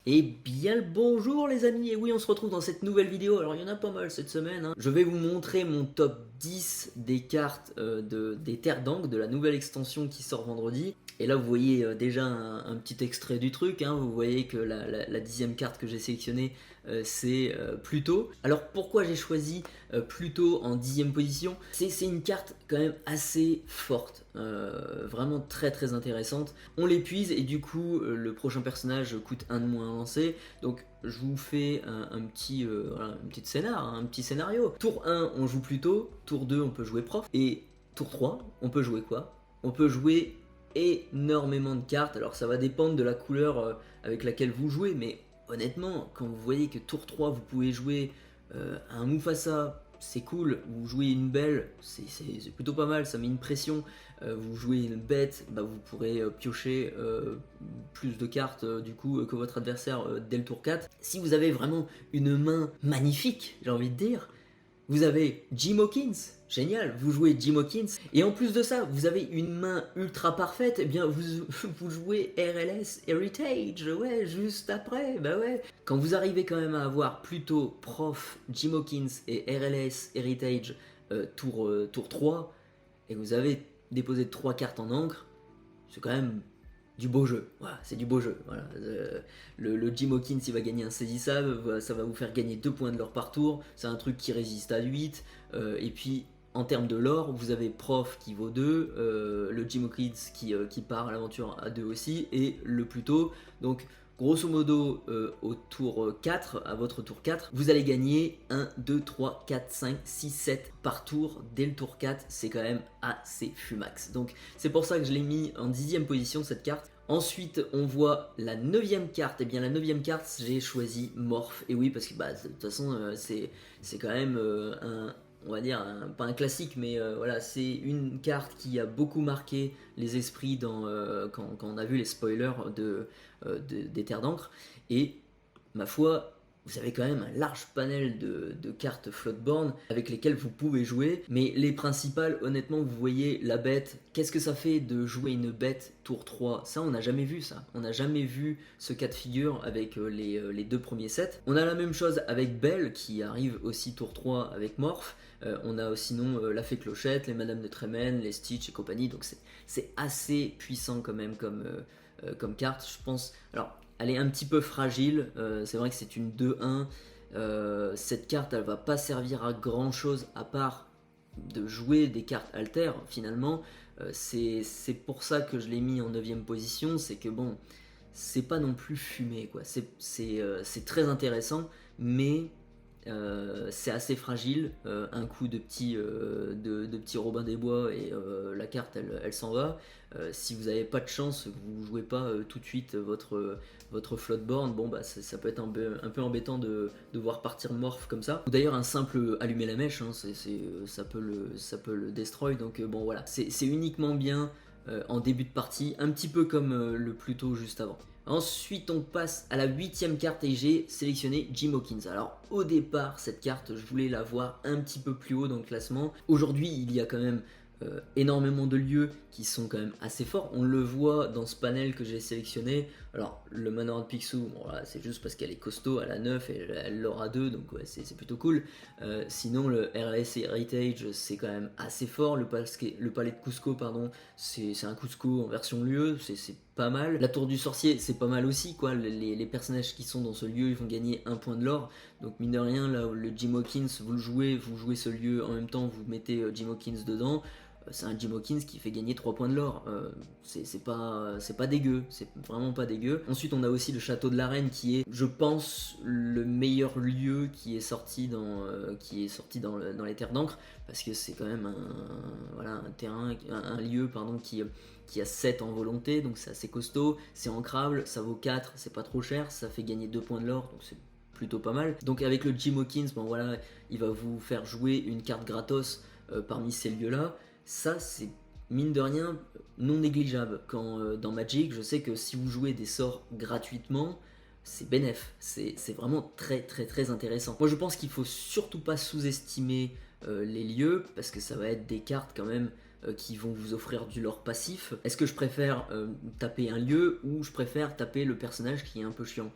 Et bien le bonjour les amis, et oui on se retrouve dans cette nouvelle vidéo, alors il y en a pas mal cette semaine, hein. Je vais vous montrer mon top 10 des cartes des Terres d'Ankh, de la nouvelle extension qui sort vendredi. Et là vous voyez déjà un petit extrait du truc, hein. Vous voyez que la 10e carte que j'ai sélectionnée c'est Pluto. Alors pourquoi j'ai choisi Pluto en 10e position? C'est une carte quand même assez forte, vraiment très très intéressante. On l'épuise et du coup le prochain personnage coûte un de moins à lancer. Donc je vous fais un petit, voilà, une petite scénar, hein, un petit scénario. Tour 1 on joue Pluto, tour 2 on peut jouer Prof, et tour 3 on peut jouer quoi? On peut jouer énormément de cartes. Alors ça va dépendre de la couleur avec laquelle vous jouez, mais honnêtement, quand vous voyez que tour 3 vous pouvez jouer un Mufasa, c'est cool, vous jouez une belle, c'est plutôt pas mal, ça met une pression. Vous jouez une bête, bah vous pourrez piocher plus de cartes du coup que votre adversaire dès le tour 4. Si vous avez vraiment une main magnifique, j'ai envie de dire, vous avez Jim Hawkins, génial, vous jouez Jim Hawkins, et en plus de ça, vous avez une main ultra parfaite, et bien vous jouez RLS Heritage, ouais, juste après, bah ouais. Quand vous arrivez quand même à avoir plutôt Prof, Jim Hawkins et RLS Heritage tour 3, et vous avez déposé 3 cartes en encre, c'est quand même du beau jeu, voilà, c'est du beau jeu. Voilà. Le Jim Hawkins il va gagner un saisissable, ça va vous faire gagner 2 points de l'or par tour, c'est un truc qui résiste à 8, et puis en termes de lore, vous avez Prof qui vaut 2, le Jim Hawkins qui part à l'aventure à 2 aussi, et le Pluto, donc grosso modo au tour 4, à votre tour 4, vous allez gagner 1, 2, 3, 4, 5, 6, 7 par tour dès le tour 4, c'est quand même assez fumax. Donc c'est pour ça que je l'ai mis en 10e position cette carte. Ensuite on voit la 9e carte, et bien la 9e carte j'ai choisi Morph, et oui parce que bah, de toute façon c'est quand même on va dire, pas un classique, mais voilà, c'est une carte qui a beaucoup marqué les esprits quand on a vu les spoilers des Terres d'Ancre. Et ma foi, vous avez quand même un large panel de cartes Floodborn avec lesquelles vous pouvez jouer, mais les principales, honnêtement, vous voyez la bête. Qu'est-ce que ça fait de jouer une bête tour 3? Ça, on n'a jamais vu ça. On n'a jamais vu ce cas de figure avec les 2 premiers sets. On a la même chose avec Belle qui arrive aussi tour 3 avec Morph. On a sinon la Fée Clochette, les Madame de Tremen, les Stitch et compagnie. Donc c'est assez puissant quand même comme carte. Je pense. Alors, elle est un petit peu fragile, c'est vrai que c'est une 2-1, cette carte elle va pas servir à grand chose à part de jouer des cartes alter finalement, c'est pour ça que je l'ai mis en 9ème position, c'est que bon, c'est pas non plus fumé quoi, c'est très intéressant, mais c'est assez fragile, un coup de petit Robin des Bois et la carte elle s'en va. Si vous n'avez pas de chance, vous jouez pas tout de suite votre Floodborn, bon bah ça peut être un peu embêtant de voir partir Morph comme ça. Ou d'ailleurs un simple allumer la mèche, hein, ça peut le destroy, donc bon voilà, c'est uniquement bien en début de partie, un petit peu comme le Pluto juste avant. Ensuite on passe à la 8ème carte et j'ai sélectionné Jim Hawkins. Alors au départ cette carte je voulais la voir un petit peu plus haut dans le classement. Aujourd'hui il y a quand même énormément de lieux qui sont quand même assez forts. On le voit dans ce panel que j'ai sélectionné. Alors le Manoir de Picsou, bon, voilà, c'est juste parce qu'elle est costaud, elle a 9 et elle l'aura 2, donc ouais, c'est plutôt cool. Sinon le RLS Heritage c'est quand même assez fort. Le palais de Cusco, pardon, c'est un Cusco en version lieu, c'est pas mal. La tour du sorcier c'est pas mal aussi quoi. Les personnages qui sont dans ce lieu ils vont gagner 1 point de l'or. Donc mine de rien là le Jim Hawkins vous jouez ce lieu en même temps, vous mettez Jim Hawkins dedans. C'est un Jim Hawkins qui fait gagner 3 points de l'or. C'est pas dégueu, c'est vraiment pas dégueu. Ensuite, on a aussi le château de la Reine qui est, je pense, le meilleur lieu qui est sorti dans les Terres d'Ancre, parce que c'est quand même voilà, un lieu pardon, qui a 7 en volonté, donc c'est assez costaud, c'est ancrable, ça vaut 4, c'est pas trop cher, ça fait gagner 2 points de l'or, donc c'est plutôt pas mal. Donc avec le Jim Hawkins, bon voilà, il va vous faire jouer une carte gratos parmi ces lieux-là. Ça, c'est mine de rien non négligeable. Quand dans Magic, je sais que si vous jouez des sorts gratuitement, c'est bénef. C'est vraiment très très très intéressant. Moi, je pense qu'il faut surtout pas sous-estimer les lieux, parce que ça va être des cartes quand même qui vont vous offrir du lore passif. Est-ce que je préfère taper un lieu ou je préfère taper le personnage qui est un peu chiant?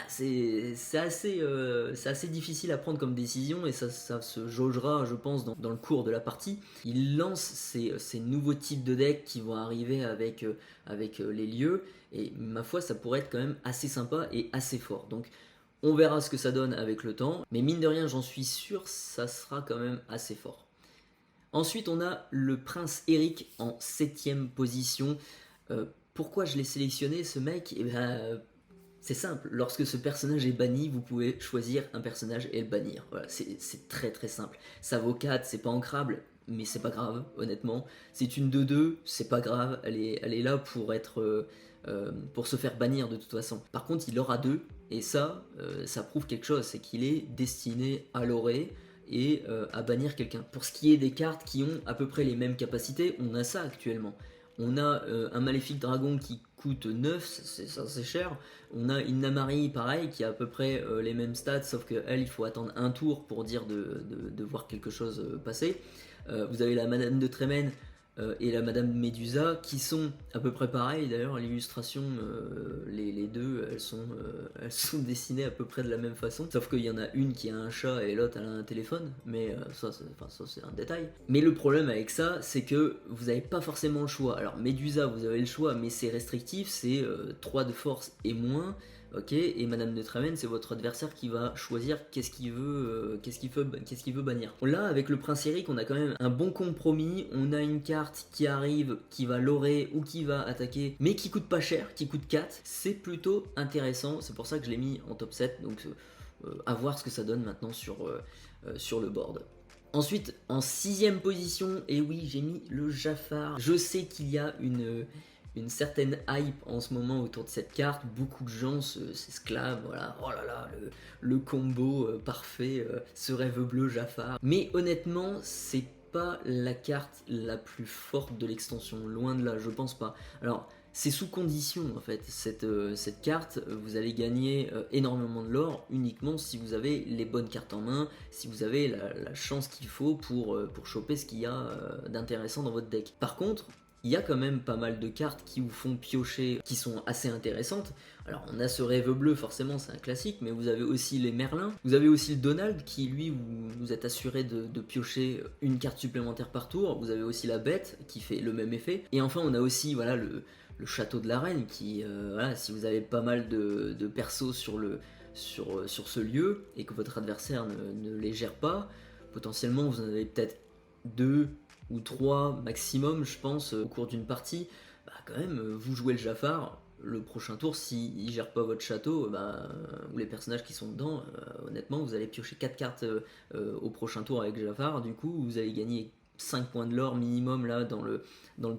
c'est assez difficile à prendre comme décision et ça se jaugera, je pense, dans le cours de la partie. Il lance ces nouveaux types de decks qui vont arriver avec les lieux et ma foi, ça pourrait être quand même assez sympa et assez fort. Donc, on verra ce que ça donne avec le temps, mais mine de rien, j'en suis sûr, ça sera quand même assez fort. Ensuite, on a le prince Eric en 7ème position. Pourquoi je l'ai sélectionné, ce mec? Eh ben, c'est simple, lorsque ce personnage est banni, vous pouvez choisir un personnage et le bannir. Voilà, c'est très très simple. Ça vaut 4, c'est pas ancrable, mais c'est pas grave, honnêtement. C'est une 2-2, c'est pas grave, elle est là pour se faire bannir de toute façon. Par contre, il aura 2, et ça prouve quelque chose, c'est qu'il est destiné à l'aurer et à bannir quelqu'un. Pour ce qui est des cartes qui ont à peu près les mêmes capacités, on a ça actuellement. On a un Maléfique Dragon qui coûte 9, c'est cher. On a une Namari pareil qui a à peu près les mêmes stats, sauf qu'elle il faut attendre un tour pour dire de voir quelque chose passer. Vous avez la Madame de Tremen et la Madame Médusa qui sont à peu près pareilles. D'ailleurs, l'illustration, les deux, elles sont dessinées à peu près de la même façon. Sauf qu'il y en a une qui a un chat et l'autre elle a un téléphone. Mais ça c'est un détail. Mais le problème avec ça, c'est que vous n'avez pas forcément le choix. Alors, Médusa, vous avez le choix, mais c'est restrictif. C'est 3 de force et moins. Ok, et Madame de Tremen, c'est votre adversaire qui va choisir qu'est-ce qu'il veut bannir. Là, avec le Prince Eric, on a quand même un bon compromis. On a une carte qui arrive, qui va lorer ou qui va attaquer, mais qui coûte pas cher, qui coûte 4. C'est plutôt intéressant. C'est pour ça que je l'ai mis en top 7. Donc, à voir ce que ça donne maintenant sur le board. Ensuite, en 6ème position, et oui, j'ai mis le Jafar. Je sais qu'il y a une certaine hype en ce moment autour de cette carte. Beaucoup de gens s'esclavent, voilà, oh là là, le combo parfait, ce rêve bleu Jafar. Mais honnêtement, c'est pas la carte la plus forte de l'extension, loin de là, je pense pas. Alors, c'est sous condition en fait, cette carte, vous allez gagner énormément de l'or uniquement si vous avez les bonnes cartes en main, si vous avez la chance qu'il faut pour choper ce qu'il y a d'intéressant dans votre deck. Par contre, il y a quand même pas mal de cartes qui vous font piocher, qui sont assez intéressantes. Alors on a ce rêve bleu, forcément c'est un classique, mais vous avez aussi les Merlins, vous avez aussi le Donald qui lui vous êtes assuré de piocher une carte supplémentaire par tour, vous avez aussi la Bête qui fait le même effet, et enfin on a aussi voilà, le Château de la Reine qui, voilà, si vous avez pas mal de persos sur ce lieu et que votre adversaire ne les gère pas, potentiellement vous en avez peut-être 2 ou 3 maximum, je pense, au cours d'une partie. Bah, quand même, vous jouez le Jafar, le prochain tour, s'il ne gère pas votre château, ou les personnages qui sont dedans, honnêtement, vous allez piocher 4 cartes au prochain tour avec Jafar, du coup, vous allez gagner 5 points de l'or minimum là dans le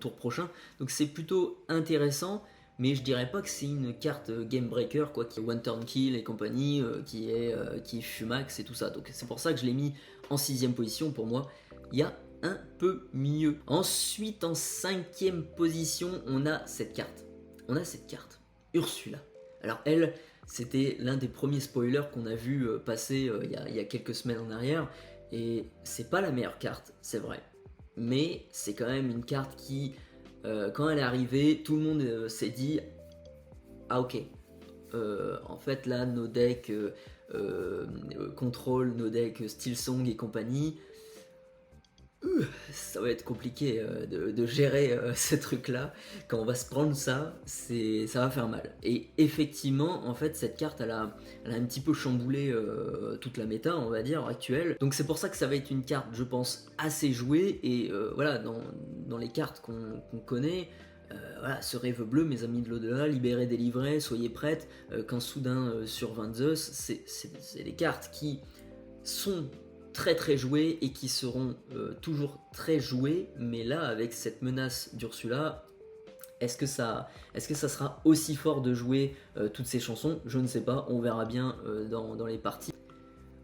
tour prochain. Donc c'est plutôt intéressant, mais je dirais pas que c'est une carte game breaker, quoi, qui est one turn kill et compagnie, qui est fumax et tout ça. Donc c'est pour ça que je l'ai mis en 6ème position. Pour moi, il y a un peu mieux. Ensuite, en 5ème position, on a cette carte. Ursula. Alors elle, c'était l'un des premiers spoilers qu'on a vu passer il y a quelques semaines en arrière. Et c'est pas la meilleure carte, c'est vrai. Mais c'est quand même une carte qui, quand elle est arrivée, tout le monde s'est dit « Ah ok, en fait là, nos decks Control, nos decks Steelsong et compagnie, ça va être compliqué de gérer ce truc là. Quand on va se prendre ça, ça va faire mal. » Et effectivement, en fait, cette carte elle a un petit peu chamboulé toute la méta, on va dire, actuelle. Donc c'est pour ça que ça va être une carte, je pense, assez jouée. Et voilà, dans les cartes qu'on connaît, voilà, ce rêve bleu, mes amis de l'au-delà, libérez, délivrez, soyez prêtes, qu'un soudain sur 20 Zeus, c'est des cartes qui sont très jouées et qui seront toujours très jouées, mais là avec cette menace d'Ursula, est-ce que ça sera aussi fort de jouer toutes ces chansons? Je ne sais pas, on verra bien dans les parties.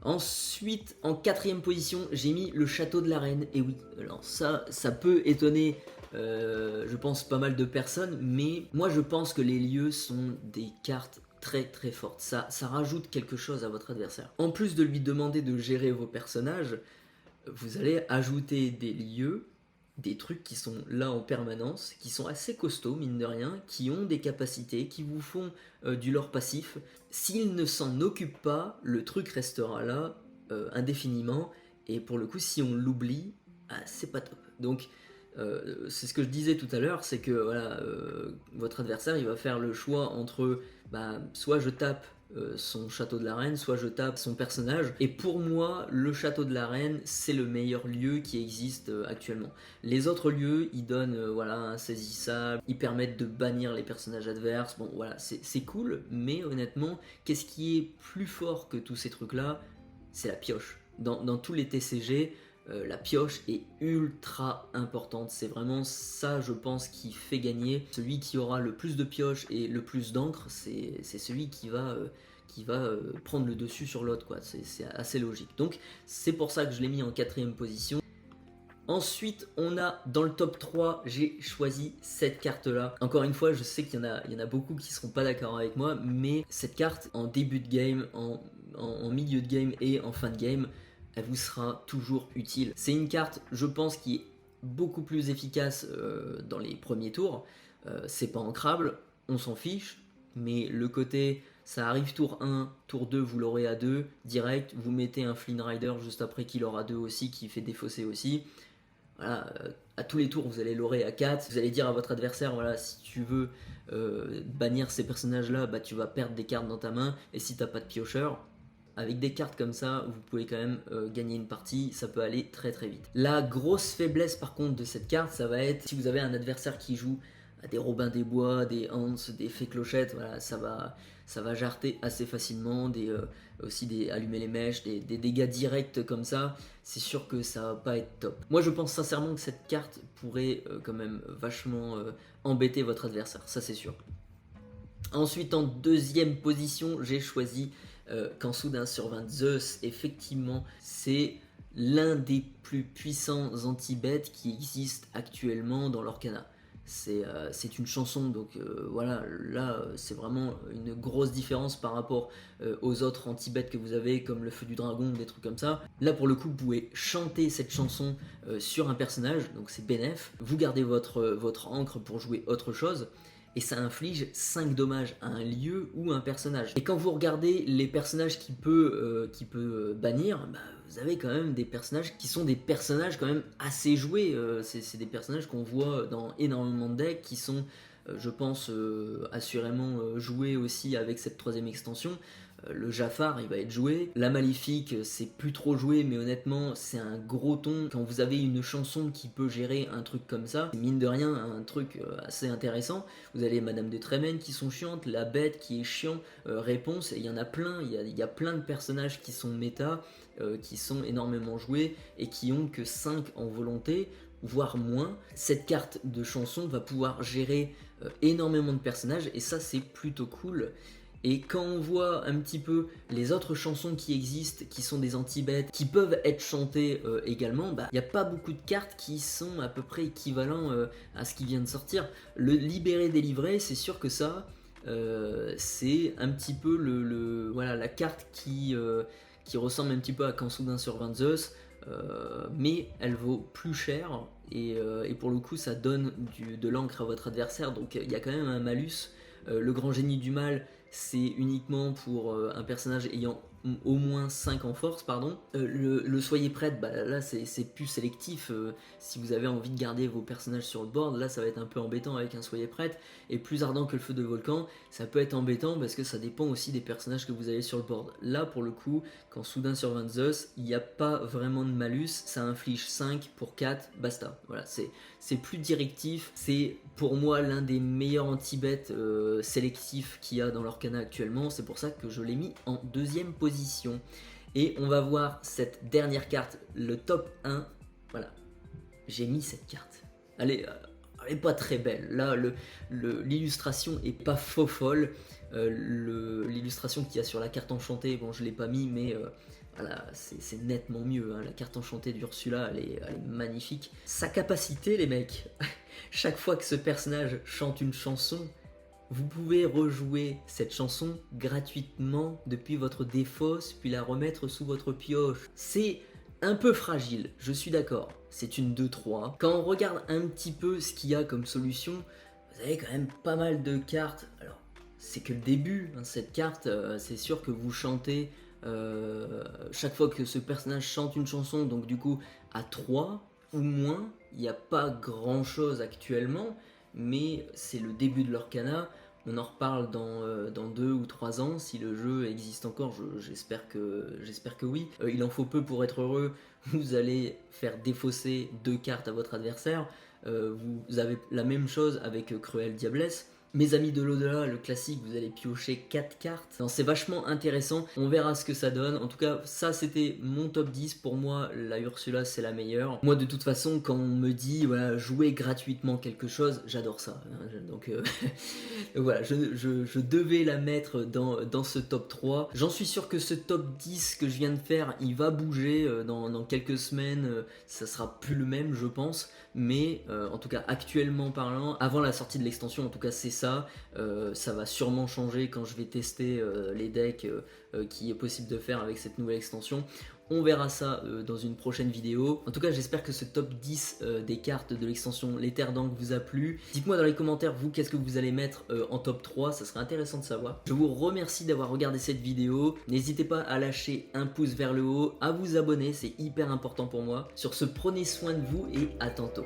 Ensuite, en 4ème position, j'ai mis le Château de la Reine. Et oui, alors ça peut étonner, je pense, pas mal de personnes, mais moi je pense que les lieux sont des cartes très fortes. Ça rajoute quelque chose à votre adversaire. En plus de lui demander de gérer vos personnages, vous allez ajouter des lieux des trucs qui sont là en permanence, qui sont assez costauds mine de rien, qui ont des capacités, qui vous font du lore passif. S'ils ne s'en occupent pas, le truc restera là indéfiniment, et pour le coup si on l'oublie, c'est pas top. Donc c'est ce que je disais tout à l'heure, c'est que voilà, votre adversaire il va faire le choix entre soit je tape son château de la reine, soit je tape son personnage. Et pour moi, le château de la reine, c'est le meilleur lieu qui existe actuellement. Les autres lieux, ils donnent voilà, insaisissable, ils permettent de bannir les personnages adverses. Bon, voilà, c'est cool, mais honnêtement, qu'est-ce qui est plus fort que tous ces trucs-là? C'est la pioche. Dans tous les TCG, la pioche est ultra importante. C'est vraiment ça, je pense, qui fait gagner. Celui qui aura le plus de pioches et le plus d'encre, c'est celui qui va prendre le dessus sur l'autre, quoi. C'est assez logique. Donc c'est pour ça que je l'ai mis en 4ème position. Ensuite, on a dans le top 3, j'ai choisi cette carte-là. Encore une fois, je sais qu'il y en a beaucoup qui seront pas d'accord avec moi, mais cette carte, en début de game, en milieu de game et en fin de game, elle vous sera toujours utile. C'est une carte, je pense, qui est beaucoup plus efficace dans les premiers tours. C'est pas ancrable, on s'en fiche, mais le côté, ça arrive tour 1, tour 2, vous l'aurez à 2, direct, vous mettez un Flynn Rider juste après qu'il aura 2 aussi, qui fait défausser aussi. Voilà, à tous les tours, vous allez l'aurez à 4. Vous allez dire à votre adversaire, voilà, si tu veux bannir ces personnages-là, tu vas perdre des cartes dans ta main, et si t'as pas de piocheur, avec des cartes comme ça, vous pouvez quand même gagner une partie, ça peut aller très très vite. La grosse faiblesse par contre de cette carte, ça va être si vous avez un adversaire qui joue à des Robin des Bois, des Hans, des Fées Clochettes, voilà, ça va jarter assez facilement, aussi des allumer les mèches, des dégâts directs comme ça, c'est sûr que ça va pas être top. Moi je pense sincèrement que cette carte pourrait quand même vachement embêter votre adversaire, ça c'est sûr. Ensuite en 2ème position, j'ai choisi quand soudain sur 20 Zeus, effectivement, c'est l'un des plus puissants anti-bêtes qui existent actuellement dans l'Orcana. C'est une chanson, donc voilà, là c'est vraiment une grosse différence par rapport aux autres anti-bêtes que vous avez, comme le Feu du Dragon ou des trucs comme ça. Là pour le coup, vous pouvez chanter cette chanson sur un personnage, donc c'est bénef. Vous gardez votre encre pour jouer autre chose, et ça inflige 5 dommages à un lieu ou un personnage. Et quand vous regardez les personnages qu'il peut bannir, vous avez quand même des personnages qui sont des personnages quand même assez joués. C'est des personnages qu'on voit dans énormément de decks qui sont, je pense, assurément joués aussi avec cette 3ème extension. Le Jafar, il va être joué. La Maléfique, c'est plus trop joué, mais honnêtement, c'est un gros ton. Quand vous avez une chanson qui peut gérer un truc comme ça, c'est mine de rien un truc assez intéressant. Vous avez Madame de Tremen qui sont chiantes, la Bête qui est chiant, Réponse, et il y en a plein. Il y a plein de personnages qui sont méta, qui sont énormément joués et qui ont que 5 en volonté, voire moins. Cette carte de chanson va pouvoir gérer énormément de personnages, et ça c'est plutôt cool. Et quand on voit un petit peu les autres chansons qui existent, qui sont des anti-bêtes, qui peuvent être chantées également, il n'y a pas beaucoup de cartes qui sont à peu près équivalents à ce qui vient de sortir. Le Libéré délivré, c'est sûr que ça, c'est un petit peu voilà, la carte qui ressemble un petit peu à Quand soudain sur 20 Zeus, mais elle vaut plus cher, et pour le coup ça donne de l'encre à votre adversaire, donc il y a quand même un malus. Le Grand Génie du Mal, c'est uniquement pour un personnage ayant au moins 5 en force, pardon. Le Soyez Prête, là c'est plus sélectif. Si vous avez envie de garder vos personnages sur le board, là ça va être un peu embêtant avec un Soyez Prête. Et Plus ardent que le feu de volcan, ça peut être embêtant parce que ça dépend aussi des personnages que vous avez sur le board. Là pour le coup, quand soudain sur 20 Zeus, il n'y a pas vraiment de malus, ça inflige 5 pour 4, basta. Voilà, c'est plus directif, c'est pour moi l'un des meilleurs anti-bêtes sélectifs qu'il y a dans l'Orcana actuellement, c'est pour ça que je l'ai mis en 2ème position. Et on va voir cette dernière carte, le top 1, voilà, j'ai mis cette carte. Elle est pas très belle, là l'illustration est pas faux folle, l'illustration qu'il y a sur la carte enchantée, bon je l'ai pas mis, mais voilà, c'est nettement mieux, hein. La carte enchantée d'Ursula, elle est magnifique. Sa capacité les mecs, chaque fois que ce personnage chante une chanson, vous pouvez rejouer cette chanson gratuitement depuis votre défausse, puis la remettre sous votre pioche. C'est un peu fragile, je suis d'accord, c'est une 2-3. Quand on regarde un petit peu ce qu'il y a comme solution, vous avez quand même pas mal de cartes. Alors, c'est que le début, hein, cette carte, c'est sûr que vous chantez chaque fois que ce personnage chante une chanson, donc du coup, à 3 ou moins, il n'y a pas grand chose actuellement, mais c'est le début de l'Orcana. On en reparle dans 2 ou 3 ans, si le jeu existe encore, j'espère que oui. Il en faut peu pour être heureux, vous allez faire défausser 2 cartes à votre adversaire. Vous avez la même chose avec Cruel Diablesse. Mes amis de l'au-delà, le classique, vous allez piocher 4 cartes. C'est vachement intéressant, on verra ce que ça donne. En tout cas, ça c'était mon top 10. Pour moi, la Ursula c'est la meilleure. Moi de toute façon, quand on me dit voilà, jouer gratuitement quelque chose, j'adore ça. Donc voilà, je devais la mettre dans ce top 3. J'en suis sûr que ce top 10 que je viens de faire, il va bouger dans quelques semaines. Ça sera plus le même, je pense. Mais en tout cas, actuellement parlant, avant la sortie de l'extension, en tout cas c'est ça. Ça va sûrement changer quand je vais tester les decks qui est possible de faire avec cette nouvelle extension. On verra ça dans une prochaine vidéo. En tout cas, j'espère que ce top 10 des cartes de l'extension Les Terres d'Ankh vous a plu. Dites-moi dans les commentaires, vous, qu'est-ce que vous allez mettre en top 3, ça serait intéressant de savoir. Je vous remercie d'avoir regardé cette vidéo. N'hésitez pas à lâcher un pouce vers le haut, à vous abonner, c'est hyper important pour moi. Sur ce, prenez soin de vous et à tantôt.